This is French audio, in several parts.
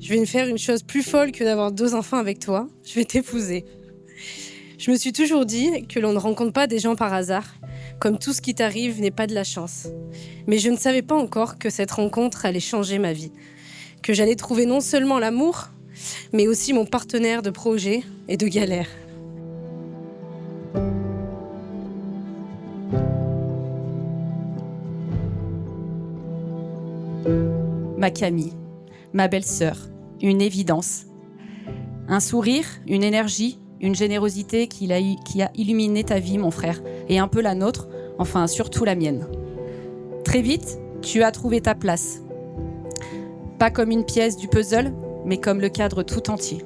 Je vais me faire une chose plus folle que d'avoir 2 enfants avec toi. Je vais t'épouser. Je me suis toujours dit que l'on ne rencontre pas des gens par hasard, comme tout ce qui t'arrive n'est pas de la chance. Mais je ne savais pas encore que cette rencontre allait changer ma vie, que j'allais trouver non seulement l'amour, mais aussi mon partenaire de projet et de galère. Ma Camille, ma belle-sœur, une évidence. Un sourire, une énergie, une générosité qui a illuminé ta vie, mon frère, et un peu la nôtre, enfin surtout la mienne. Très vite, tu as trouvé ta place. Pas comme une pièce du puzzle, mais comme le cadre tout entier.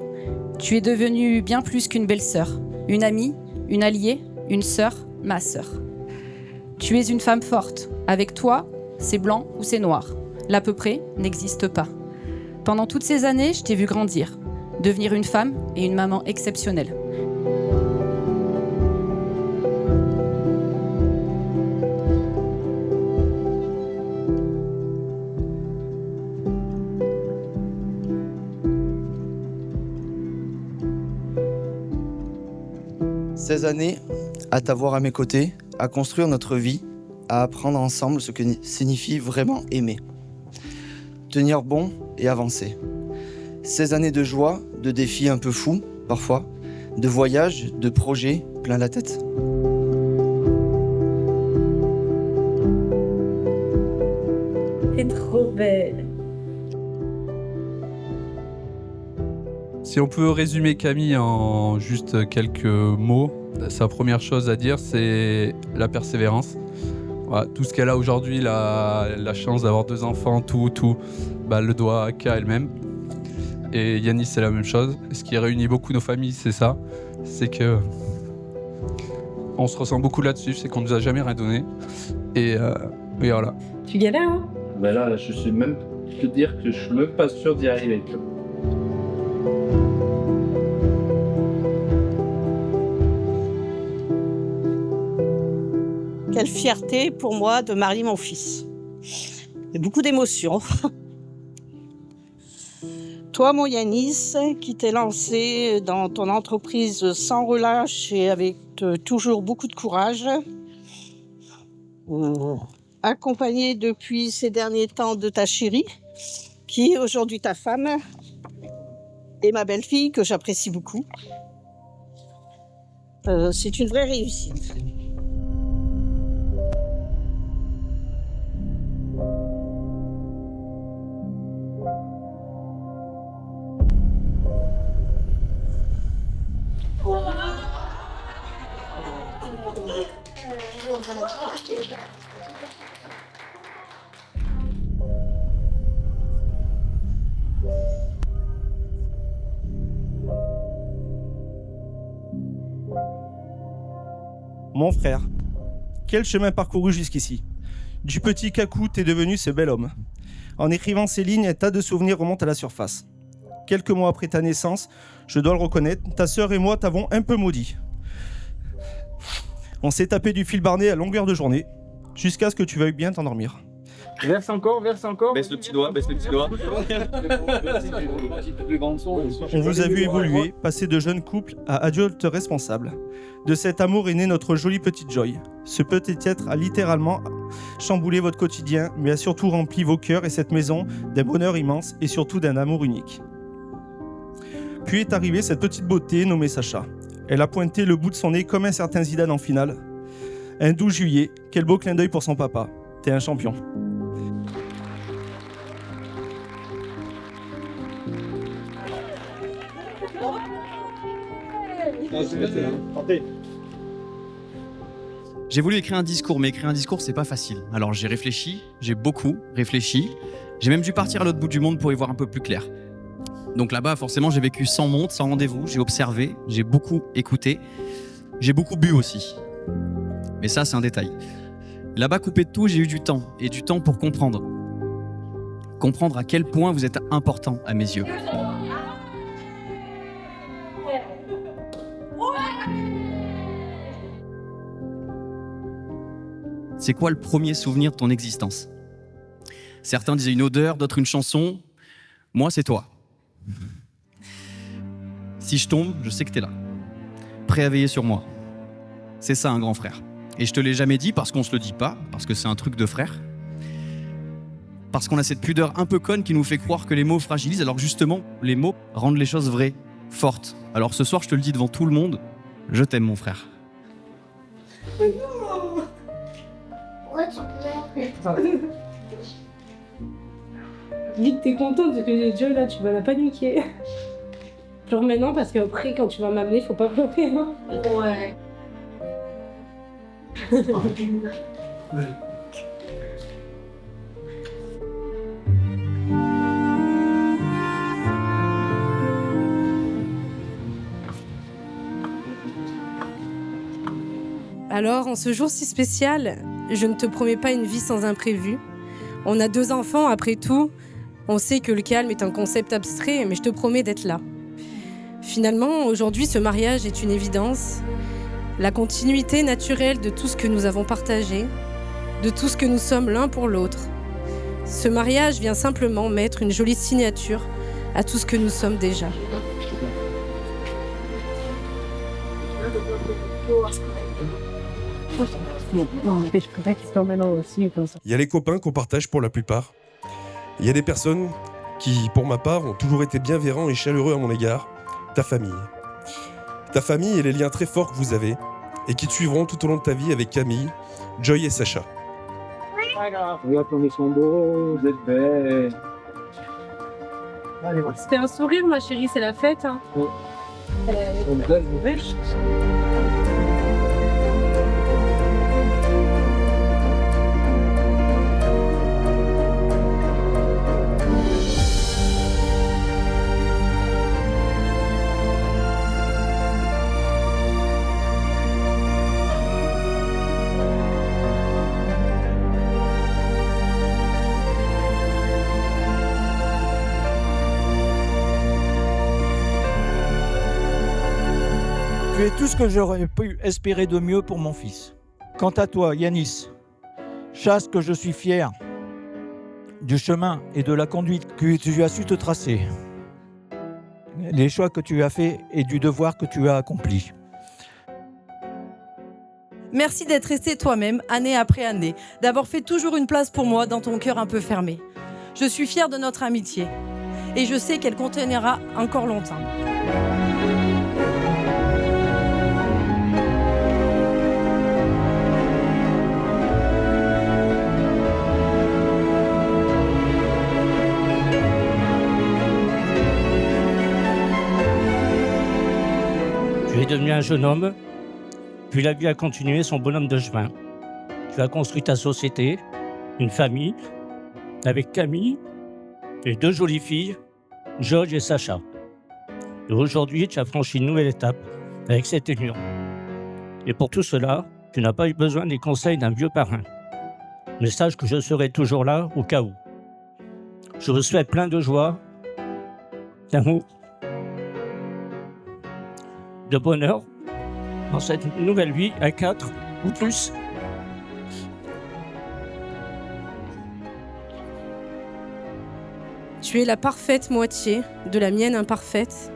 Tu es devenue bien plus qu'une belle-sœur, une amie, une alliée, une sœur, ma sœur. Tu es une femme forte. Avec toi, c'est blanc ou c'est noir. L'à peu près n'existe pas. Pendant toutes ces années, je t'ai vu grandir, devenir une femme et une maman exceptionnelle. Ces années, à t'avoir à mes côtés, à construire notre vie, à apprendre ensemble ce que signifie vraiment aimer. Tenir bon et avancer. Ces années de joie, de défis un peu fous, parfois, de voyages, de projets plein la tête. T'es trop belle. Si on peut résumer Camille en juste quelques mots, sa première chose à dire, c'est la persévérance. Voilà, tout ce qu'elle a aujourd'hui, la chance d'avoir 2 enfants, tout, elle le doit qu'à elle-même. Et Yanis, c'est la même chose. Ce qui réunit beaucoup nos familles, c'est ça. C'est que on se ressent beaucoup là-dessus, c'est qu'on nous a jamais rien donné. Et voilà. Tu galères, hein? Ben là, je suis même te dire que je suis même pas sûr d'y arriver. Quelle fierté pour moi de marier mon fils. Et beaucoup d'émotions. Toi, mon Yanis, qui t'es lancé dans ton entreprise sans relâche et avec toujours beaucoup de courage, accompagné depuis ces derniers temps de ta chérie, qui est aujourd'hui ta femme, et ma belle-fille, que j'apprécie beaucoup. C'est une vraie réussite. Mon frère, quel chemin parcouru jusqu'ici. Du petit Kakou, t'es devenu ce bel homme. En écrivant ces lignes, un tas de souvenirs remontent à la surface. Quelques mois après ta naissance, je dois le reconnaître, ta sœur et moi t'avons un peu maudit. On s'est tapé du fil barné à longueur de journée, jusqu'à ce que tu veuilles bien t'endormir. Verse encore. Baisse le petit doigt. On vous a vu évoluer, passer de jeunes couples à adultes responsables. De cet amour est née notre jolie petite Joy. Ce petit être a littéralement chamboulé votre quotidien, mais a surtout rempli vos cœurs et cette maison d'un bonheur immense et surtout d'un amour unique. Puis est arrivée cette petite beauté nommée Sacha. Elle a pointé le bout de son nez comme un certain Zidane en finale. Un 12 juillet, quel beau clin d'œil pour son papa. T'es un champion. J'ai voulu écrire un discours, mais écrire un discours, c'est pas facile. Alors j'ai réfléchi, j'ai beaucoup réfléchi. J'ai même dû partir à l'autre bout du monde pour y voir un peu plus clair. Donc là-bas, forcément, j'ai vécu sans montre, sans rendez-vous. J'ai observé, j'ai beaucoup écouté. J'ai beaucoup bu aussi. Mais ça, c'est un détail. Là-bas, coupé de tout, j'ai eu du temps. Et du temps pour comprendre. Comprendre à quel point vous êtes important à mes yeux. C'est quoi le premier souvenir de ton existence? Certains disaient une odeur, d'autres une chanson. Moi, c'est toi. Si je tombe, je sais que t'es là, prêt à veiller sur moi. C'est ça un grand frère. Et je te l'ai jamais dit parce qu'on se le dit pas, parce que c'est un truc de frère. Parce qu'on a cette pudeur un peu conne qui nous fait croire que les mots fragilisent, alors que justement, les mots rendent les choses vraies, fortes. Alors ce soir, je te le dis devant tout le monde, je t'aime mon frère. Pourquoi tu pleures? Dis que t'es contente parce que Joy là, tu vas la paniquer. Genre maintenant, parce qu'après, quand tu vas m'amener, faut pas pleurer. Hein. Ouais. Alors, en ce jour si spécial, je ne te promets pas une vie sans imprévu. On a 2 enfants, après tout. On sait que le calme est un concept abstrait, mais je te promets d'être là. Finalement, aujourd'hui, ce mariage est une évidence. La continuité naturelle de tout ce que nous avons partagé, de tout ce que nous sommes l'un pour l'autre. Ce mariage vient simplement mettre une jolie signature à tout ce que nous sommes déjà. Il y a les copains qu'on partage pour la plupart. Il y a des personnes qui, pour ma part, ont toujours été bienveillants et chaleureux à mon égard. Ta famille. Ta famille et les liens très forts que vous avez et qui te suivront tout au long de ta vie avec Camille, Joy et Sacha. Regarde comme ils sont beaux, vous êtes belles. Allez, C'était un sourire, ma chérie, c'est la fête. Hein. belles nouvelles. Tu es tout ce que j'aurais pu espérer de mieux pour mon fils. Quant à toi, Yanis, sache que je suis fier du chemin et de la conduite que tu as su te tracer, les choix que tu as faits et du devoir que tu as accompli. Merci d'être resté toi-même, année après année, d'avoir fait toujours une place pour moi dans ton cœur un peu fermé. Je suis fière de notre amitié et je sais qu'elle continuera encore longtemps. Tu es devenu un jeune homme, puis la vie a continué son bonhomme de chemin. Tu as construit ta société, une famille, avec Camille et 2 jolies filles, Joy et Sacha. Et aujourd'hui, tu as franchi une nouvelle étape avec cette union. Et pour tout cela, tu n'as pas eu besoin des conseils d'un vieux parrain. Mais sache que je serai toujours là au cas où. Je vous souhaite plein de joie, d'amour, de bonheur dans cette nouvelle vie à 4 ou plus. Tu es la parfaite moitié de la mienne imparfaite.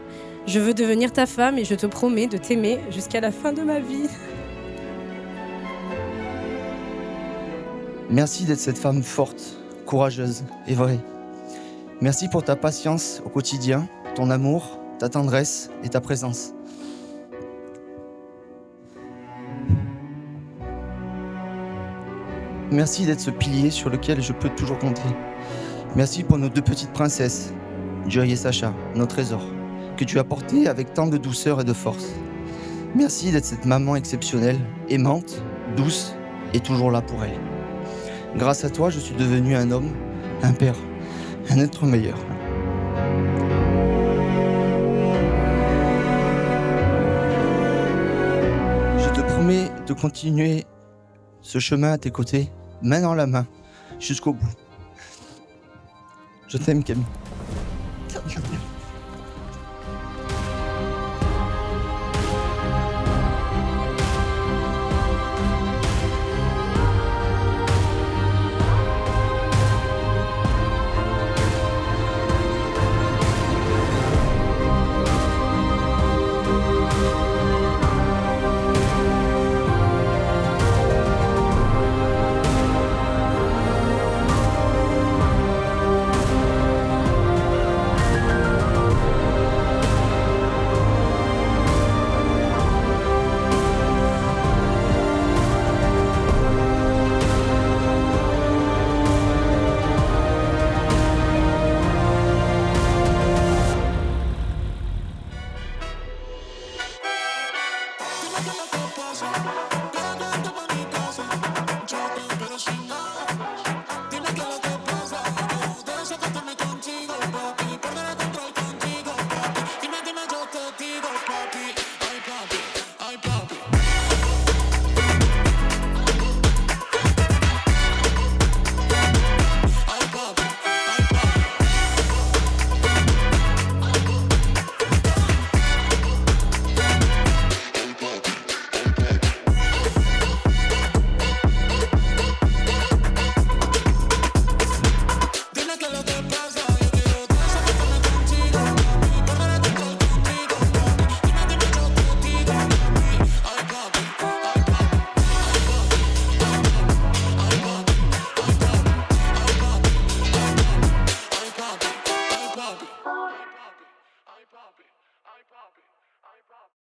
Je veux devenir ta femme et je te promets de t'aimer jusqu'à la fin de ma vie. Merci d'être cette femme forte, courageuse et vraie. Merci pour ta patience au quotidien, ton amour, ta tendresse et ta présence. Merci d'être ce pilier sur lequel je peux toujours compter. Merci pour nos 2 petites princesses, Joy et Sacha, nos trésors, que tu as portés avec tant de douceur et de force. Merci d'être cette maman exceptionnelle, aimante, douce et toujours là pour elle. Grâce à toi, je suis devenu un homme, un père, un être meilleur. Je te promets de continuer ce chemin à tes côtés, main dans la main, jusqu'au bout. Je t'aime, Camille.